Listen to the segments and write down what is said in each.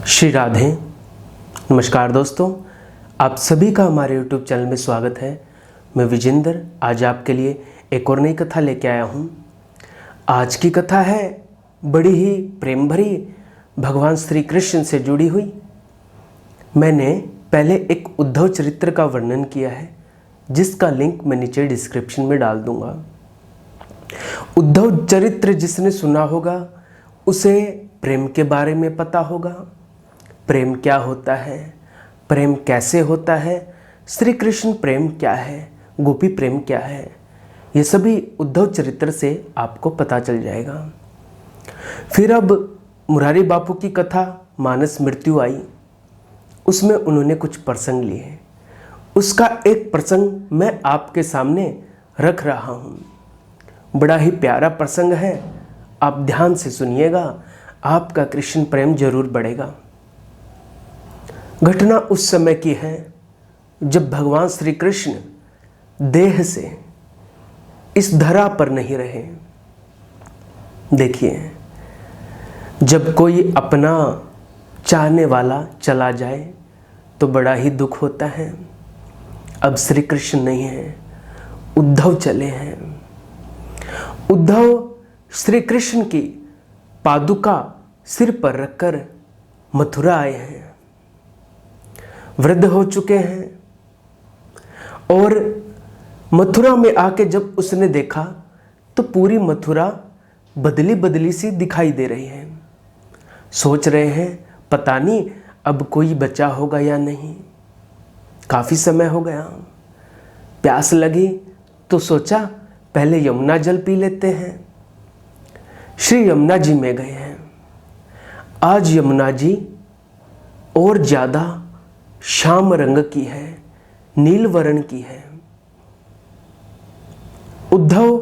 श्री राधे। नमस्कार दोस्तों, आप सभी का हमारे YouTube चैनल में स्वागत है। मैं विजेंद्र आज आपके लिए एक और नई कथा लेके आया हूँ। आज की कथा है बड़ी ही प्रेम भरी, भगवान श्री कृष्ण से जुड़ी हुई। मैंने पहले एक उद्धव चरित्र का वर्णन किया है, जिसका लिंक मैं नीचे डिस्क्रिप्शन में डाल दूंगा। उद्धव चरित्र जिसने सुना होगा उसे प्रेम के बारे में पता होगा। प्रेम क्या होता है, प्रेम कैसे होता है, श्री कृष्ण प्रेम क्या है, गोपी प्रेम क्या है, ये सभी उद्धव चरित्र से आपको पता चल जाएगा। फिर अब मुरारी बापू की कथा मानस मृत्यु आई, उसमें उन्होंने कुछ प्रसंग लिए। उसका एक प्रसंग मैं आपके सामने रख रहा हूँ। बड़ा ही प्यारा प्रसंग है, आप ध्यान से सुनिएगा, आपका कृष्ण प्रेम जरूर बढ़ेगा। घटना उस समय की है जब भगवान श्री कृष्ण देह से इस धरा पर नहीं रहे। देखिए, जब कोई अपना चाहने वाला चला जाए तो बड़ा ही दुख होता है। अब श्री कृष्ण नहीं है, उद्धव चले हैं। उद्धव श्री कृष्ण की पादुका सिर पर रखकर मथुरा आए हैं। वृद्ध हो चुके हैं और मथुरा में आके जब उसने देखा तो पूरी मथुरा बदली बदली सी दिखाई दे रही है। सोच रहे हैं पता नहीं अब कोई बचा होगा या नहीं। काफ़ी समय हो गया, प्यास लगी तो सोचा पहले यमुना जल पी लेते हैं। श्री यमुना जी में गए हैं। आज यमुना जी और ज़्यादा श्याम रंग की है, नील वर्ण की है। उद्धव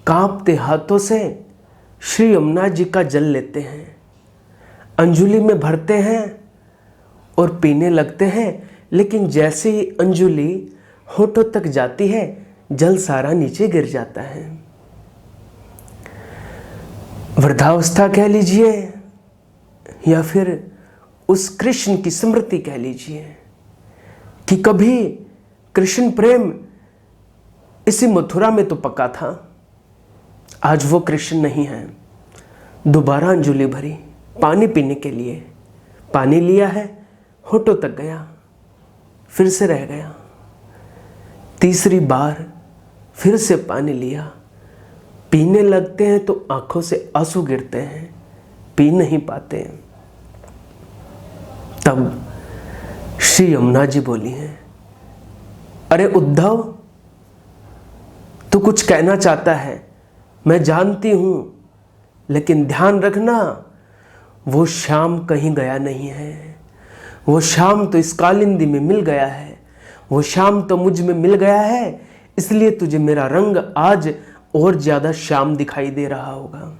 कांपते हाथों से श्री यमुना जी का जल लेते हैं, अंजुलि में भरते हैं और पीने लगते हैं। लेकिन जैसे ही अंजुलि होठों तक जाती है, जल सारा नीचे गिर जाता है। वृद्धावस्था कह लीजिए या फिर उस कृष्ण की स्मृति कह लीजिए कि कभी कृष्ण प्रेम इसी मथुरा में तो पका था। आज वो कृष्ण नहीं है। दोबारा अंजुलि भरी पानी पीने के लिए, पानी लिया है, होठों तक गया, फिर से रह गया। तीसरी बार फिर से पानी लिया, पीने लगते हैं तो आंखों से आंसू गिरते हैं, पी नहीं पाते हैं। तब श्री यमुना जी बोली हैं, अरे उद्धव, तू कुछ कहना चाहता है, मैं जानती हूं, लेकिन ध्यान रखना, वो श्याम कहीं गया नहीं है। वो श्याम तो इस कालिंदी में मिल गया है, वो श्याम तो मुझ में मिल गया है, इसलिए तुझे मेरा रंग आज और ज्यादा श्याम दिखाई दे रहा होगा।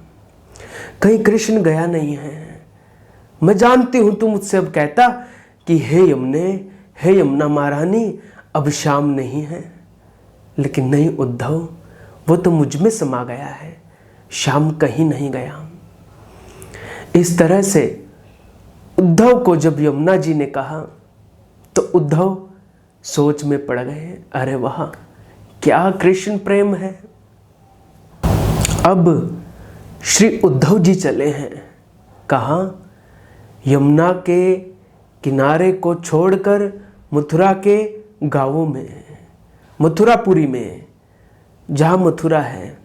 कहीं कृष्ण गया नहीं है। मैं जानती हूं तू मुझसे अब कहता कि हे यमुने, हे यमुना महारानी, अब श्याम नहीं है, लेकिन नहीं उद्धव, वो तो मुझ में समा गया है, श्याम कहीं नहीं गया। इस तरह से उद्धव को जब यमुना जी ने कहा तो उद्धव सोच में पड़ गए। अरे वाह, क्या कृष्ण प्रेम है। अब श्री उद्धव जी चले हैं कहाँ? यमुना के किनारे को छोड़कर मथुरा के गांवों में, मथुरापुरी में, जहाँ मथुरा है,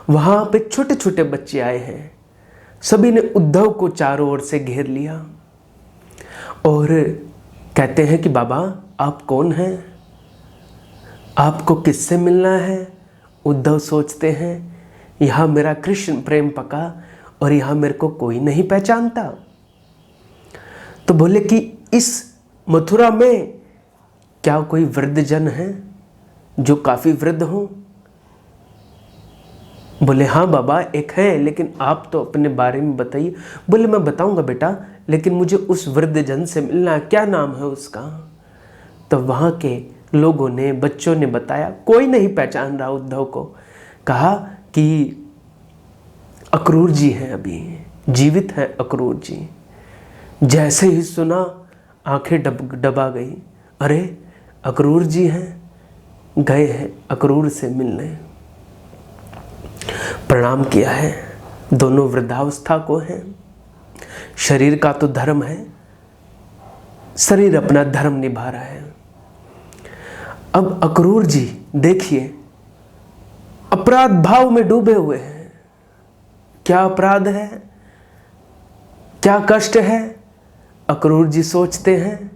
वहाँ पे छोटे छोटे बच्चे आए हैं। सभी ने उद्धव को चारों ओर से घेर लिया और कहते हैं कि बाबा आप कौन हैं, आपको किससे मिलना है? उद्धव सोचते हैं यहाँ मेरा कृष्ण प्रेम पका और यहाँ मेरे को कोई नहीं पहचानता। तो बोले कि इस मथुरा में क्या कोई वृद्ध जन है जो काफ़ी वृद्ध हो? बोले हाँ बाबा एक है, लेकिन आप तो अपने बारे में बताइए। बोले मैं बताऊंगा बेटा, लेकिन मुझे उस वृद्ध जन से मिलना है, क्या नाम है उसका? तो वहाँ के लोगों ने, बच्चों ने बताया, कोई नहीं पहचान रहा उद्धव को। कहा कि अक्रूर जी हैं, अभी जीवित हैं अक्रूर जी। जैसे ही सुना आंखें डबा गई। अरे अक्रूर जी हैं, गए हैं अक्रूर से मिलने। प्रणाम किया है, दोनों वृद्धावस्था को हैं। शरीर का तो धर्म है, शरीर अपना धर्म निभा रहा है। अब अक्रूर जी देखिए अपराध भाव में डूबे हुए हैं। क्या अपराध है, क्या कष्ट है? अक्रूर जी सोचते हैं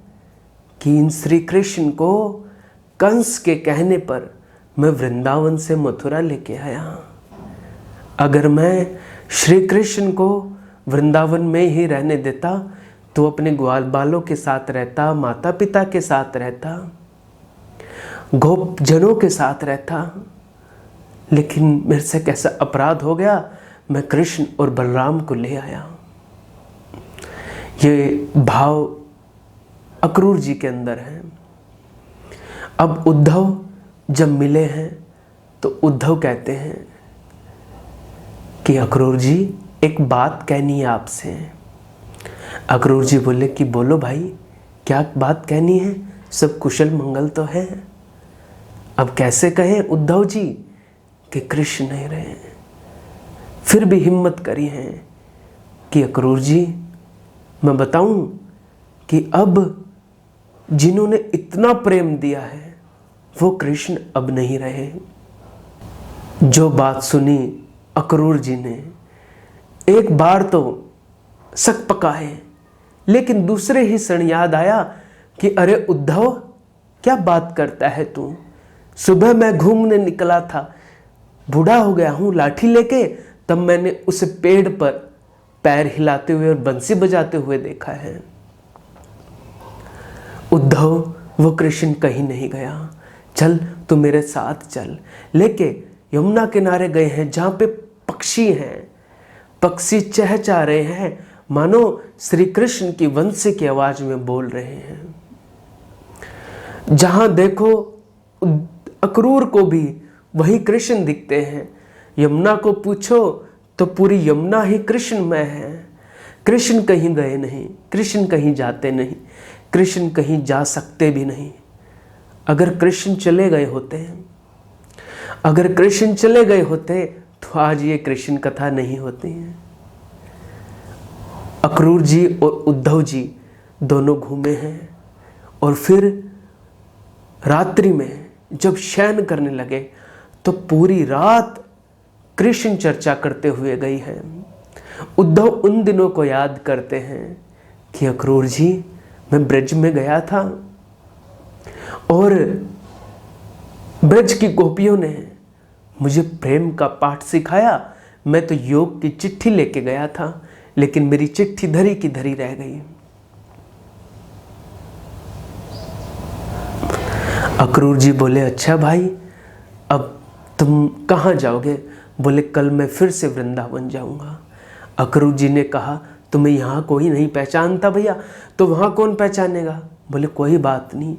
कि इन श्री कृष्ण को कंस के कहने पर मैं वृंदावन से मथुरा लेके आया। अगर मैं श्री कृष्ण को वृंदावन में ही रहने देता तो अपने ग्वाल बालों के साथ रहता, माता पिता के साथ रहता, गोप जनों के साथ रहता। लेकिन मेरे से कैसा अपराध हो गया, मैं कृष्ण और बलराम को ले आया। ये भाव अक्रूर जी के अंदर है। अब उद्धव जब मिले हैं तो उद्धव कहते हैं कि अक्रूर जी एक बात कहनी है आपसे। अक्रूर जी बोले कि बोलो भाई, क्या बात कहनी है? सब कुशल मंगल तो है। अब कैसे कहें उद्धव जी कि कृष्ण नहीं रहे। फिर भी हिम्मत करी है कि अक्रूर जी मैं बताऊं कि अब जिन्होंने इतना प्रेम दिया है वो कृष्ण अब नहीं रहे। जो बात सुनी अक्रूर जी ने, एक बार तो शक पकाए, लेकिन दूसरे ही क्षण याद आया कि अरे उद्धव क्या बात करता है तू? सुबह मैं घूमने निकला था, बूढ़ा हो गया हूं लाठी लेके, तब मैंने उस पेड़ पर पैर हिलाते हुए और बंसी बजाते हुए देखा है। उद्धव वो कृष्ण कहीं नहीं गया, चल तू मेरे साथ चल। लेके यमुना किनारे गए हैं जहां पे पक्षी हैं, पक्षी चहचहा रहे हैं, मानो श्री कृष्ण की वंशी की आवाज में बोल रहे हैं। जहां देखो अक्रूर को भी वही कृष्ण दिखते हैं। यमुना को पूछो तो पूरी यमुना ही कृष्णमय है। कृष्ण कहीं गए नहीं, कृष्ण कहीं जाते नहीं, कृष्ण कहीं जा सकते भी नहीं। अगर कृष्ण चले गए होते, अगर कृष्ण चले गए होते तो आज ये कृष्ण कथा नहीं होती है। अक्रूर जी और उद्धव जी दोनों घूमे हैं और फिर रात्रि में जब शयन करने लगे तो पूरी रात कृष्ण चर्चा करते हुए गई है। उद्धव उन दिनों को याद करते हैं कि अक्रूर जी मैं ब्रज में गया था और ब्रज की गोपियों ने मुझे प्रेम का पाठ सिखाया। मैं तो योग की चिट्ठी लेके गया था, लेकिन मेरी चिट्ठी धरी की धरी रह गई। अक्रूर जी बोले अच्छा भाई, अब तुम कहाँ जाओगे? बोले कल मैं फिर से वृंदावन जाऊंगा। अक्रूर जी ने कहा तुम्हें यहाँ कोई नहीं पहचानता भैया, तो वहाँ कौन पहचानेगा? बोले कोई बात नहीं,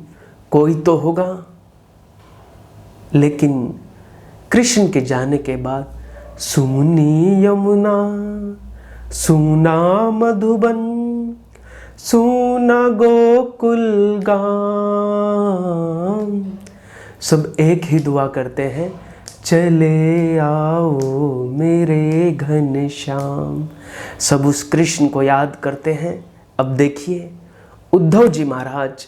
कोई तो होगा। लेकिन कृष्ण के जाने के बाद सुनी यमुना, सुना मधुबन, सुना गोकुल गाम, सब एक ही दुआ करते हैं, चले आओ मेरे घनश्याम। सब उस कृष्ण को याद करते हैं। अब देखिए उद्धव जी महाराज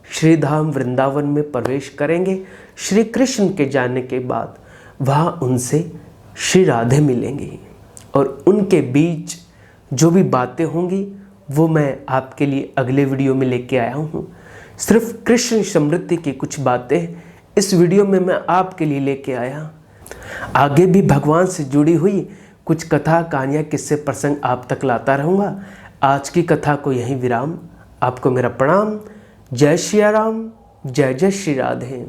श्रीधाम वृंदावन में प्रवेश करेंगे। श्री कृष्ण के जाने के बाद वहाँ उनसे श्री राधे मिलेंगी और उनके बीच जो भी बातें होंगी वो मैं आपके लिए अगले वीडियो में लेके आया हूँ। सिर्फ कृष्ण स्मृति की कुछ बातें इस वीडियो में मैं आपके लिए लेके आया। आगे भी भगवान से जुड़ी हुई कुछ कथा कहानियाँ किस्से प्रसंग आप तक लाता रहूँगा। आज की कथा को यहीं विराम। आपको मेरा प्रणाम। जय श्री राम, जय जय श्री राधे।